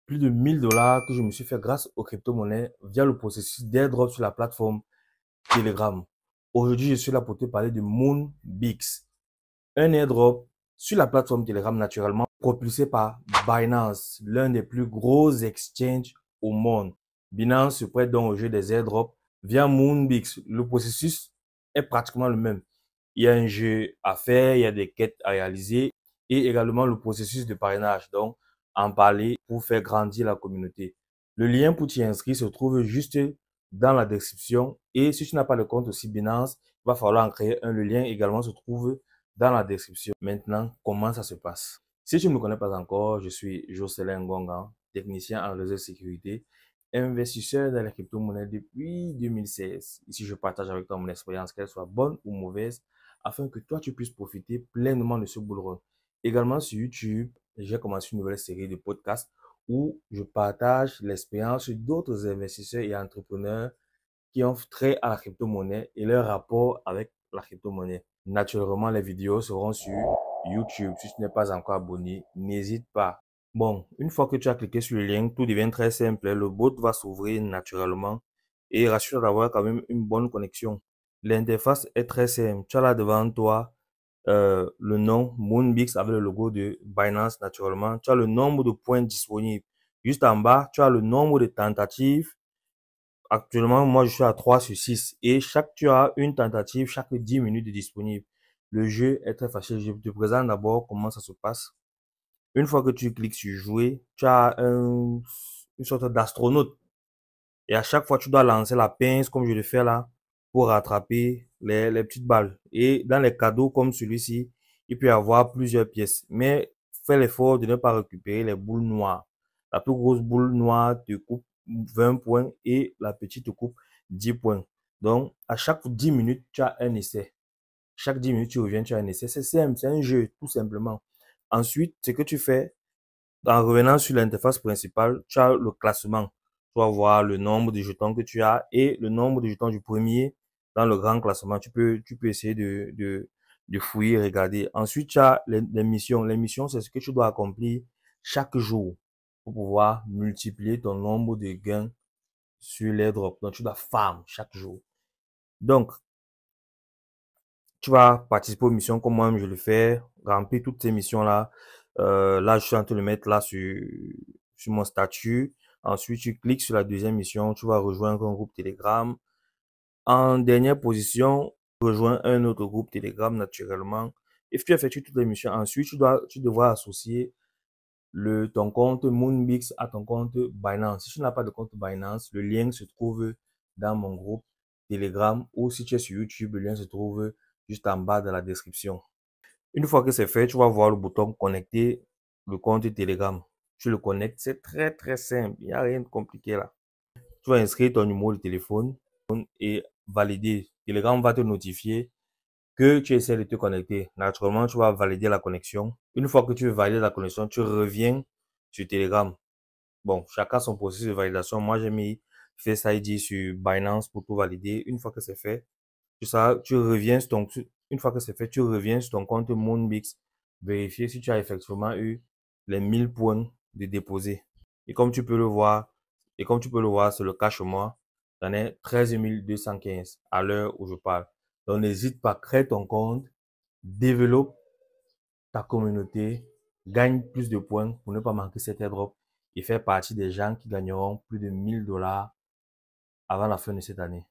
plus de 1000 $ que je me suis fait grâce aux crypto-monnaies via le processus d'airdrop sur la plateforme Telegram. Aujourd'hui, je suis là pour te parler de Moonbix, un airdrop sur la plateforme Telegram naturellement propulsé par Binance, l'un des plus gros exchanges au monde. Binance se prête donc au jeu des airdrops via Moonbix. Le processus est pratiquement le même. Il y a un jeu à faire, il y a des quêtes à réaliser et également le processus de parrainage. Donc, en parler pour faire grandir la communauté. Le lien pour t'y inscrire se trouve juste dans la description. Et si tu n'as pas de compte aussi Binance, il va falloir en créer un. Le lien également se trouve dans la description. Maintenant, comment ça se passe? Si tu ne me connais pas encore, je suis Jocelyn Ngongan, technicien en réseau de sécurité, investisseur dans les crypto-monnaies depuis 2016. Ici, je partage avec toi mon expérience, qu'elle soit bonne ou mauvaise, afin que toi, tu puisses profiter pleinement de ce bull run. Également sur YouTube, j'ai commencé une nouvelle série de podcasts où je partage l'expérience d'autres investisseurs et entrepreneurs qui ont trait à la crypto-monnaie et leur rapport avec la crypto-monnaie. Naturellement, les vidéos seront sur YouTube. Si tu n'es pas encore abonné, n'hésite pas. Bon, une fois que tu as cliqué sur le lien, tout devient très simple. Le bot va s'ouvrir naturellement et rassure d'avoir quand même une bonne connexion. L'interface est très simple. Tu as là devant toi le nom Moonbix avec le logo de Binance naturellement. Tu as le nombre de points disponibles. Juste en bas, tu as le nombre de tentatives. Actuellement, moi, je suis à 3 sur 6 et tu as une tentative chaque 10 minutes de disponible. Le jeu est très facile. Je te présente d'abord comment ça se passe. Une fois que tu cliques sur jouer, tu as une sorte d'astronaute. Et à chaque fois, tu dois lancer la pince comme je le fais là pour rattraper les petites balles. Et dans les cadeaux comme celui-ci, il peut y avoir plusieurs pièces. Mais fais l'effort de ne pas récupérer les boules noires. La plus grosse boule noire te coupe 20 points et la petite te coupe 10 points. Donc, à chaque 10 minutes, tu as un essai. Chaque 10 minutes, tu reviens, tu as un essai. C'est simple, c'est un jeu, tout simplement. Ensuite, ce que tu fais, en revenant sur l'interface principale, tu as le classement. Tu vas voir le nombre de jetons que tu as et le nombre de jetons du premier dans le grand classement. Tu peux essayer de fouiller, regarder. Ensuite, tu as les missions. Les missions, c'est ce que tu dois accomplir chaque jour pour pouvoir multiplier ton nombre de gains sur l'airdrop. Donc, tu dois farm chaque jour. Donc, tu vas participer aux missions comme moi-même je le fais, remplir toutes ces missions-là. Là, je suis en train de le mettre là sur mon statut. Ensuite, tu cliques sur la deuxième mission, tu vas rejoindre un groupe Telegram. En dernière position, rejoins un autre groupe Telegram naturellement. Et si tu effectues toutes les missions, ensuite, tu devras associer ton compte Moonbix à ton compte Binance. Si tu n'as pas de compte Binance, le lien se trouve dans mon groupe Telegram ou si tu es sur YouTube, le lien se trouve juste en bas de la description. Une fois que c'est fait, tu vas voir le bouton connecter le compte Telegram. Tu le connectes, c'est très très simple, il n'y a rien de compliqué là. Tu vas inscrire ton numéro de téléphone et valider. Telegram va te notifier que tu essaies de te connecter. Naturellement, tu vas valider la connexion. Une fois que tu valides la connexion, tu reviens sur Telegram. Bon, chacun son processus de validation. Moi, j'ai mis Face ID sur Binance pour tout valider. Une fois que c'est fait, une fois que c'est fait, tu reviens sur ton compte Moonbix, vérifier si tu as effectivement eu les 1000 points de déposé. Et comme tu peux le voir, c'est le cas chez moi. J'en ai 13 215 à l'heure où je parle. Donc, n'hésite pas, crée ton compte, développe ta communauté, gagne plus de points pour ne pas manquer cet airdrop et faire partie des gens qui gagneront plus de 1000 $ avant la fin de cette année.